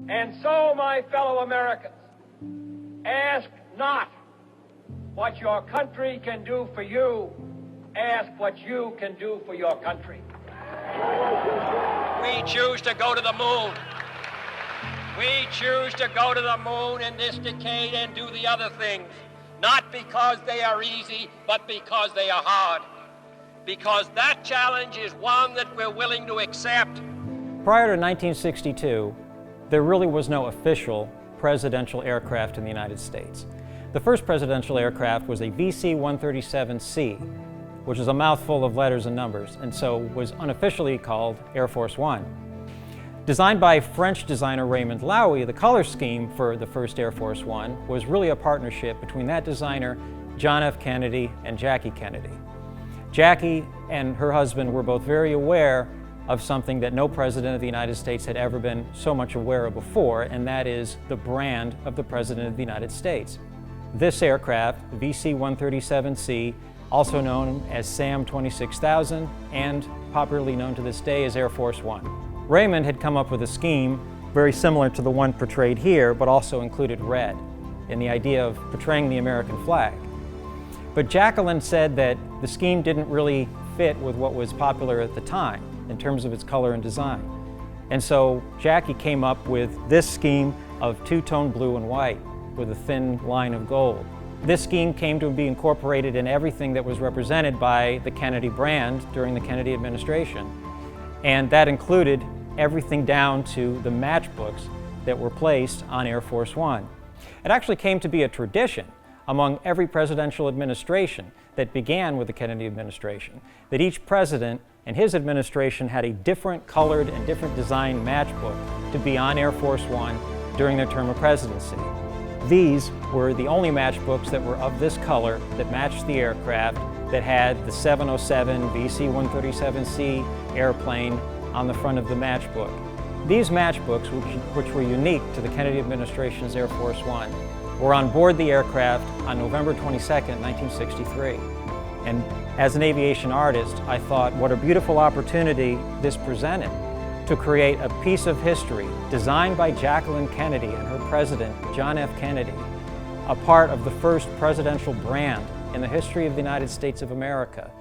And so, my fellow Americans, ask not what your country can do for you, ask what you can do for your country. We choose to go to the moon. We choose to go to the moon in this decade and do the other things, not because they are easy, but because they are hard. Because that challenge is one that we're willing to accept. Prior to 1962, there really was no official presidential aircraft in the United States. The first presidential aircraft was a VC-137C, which is a mouthful of letters and numbers, and so was unofficially called Air Force One. Designed by French designer Raymond Loewy, the color scheme for the first Air Force One was really a partnership between that designer, John F. Kennedy, and Jackie Kennedy. Jackie and her husband were both very aware of something that no president of the United States had ever been so much aware of before, and that is the brand of the President of the United States. This aircraft, VC-137C, also known as SAM 26000 and popularly known to this day as Air Force One. Raymond had come up with a scheme very similar to the one portrayed here, but also included red in the idea of portraying the American flag. But Jacqueline said that the scheme didn't really fit with what was popular at the time in terms of its color and design. And so Jackie came up with this scheme of two-tone blue and white with a thin line of gold. This scheme came to be incorporated in everything that was represented by the Kennedy brand during the Kennedy administration. And that included everything down to the matchbooks that were placed on Air Force One. It actually came to be a tradition among every presidential administration that began with the Kennedy administration, that each president and his administration had a different colored and different designed matchbook to be on Air Force One during their term of presidency. These were the only matchbooks that were of this color that matched the aircraft, that had the 707 VC-137C airplane on the front of the matchbook. These matchbooks, which were unique to the Kennedy administration's Air Force One, were on board the aircraft on November 22nd, 1963. And as an aviation artist, I thought what a beautiful opportunity this presented to create a piece of history designed by Jacqueline Kennedy and her president, John F. Kennedy, a part of the first presidential brand in the history of the United States of America.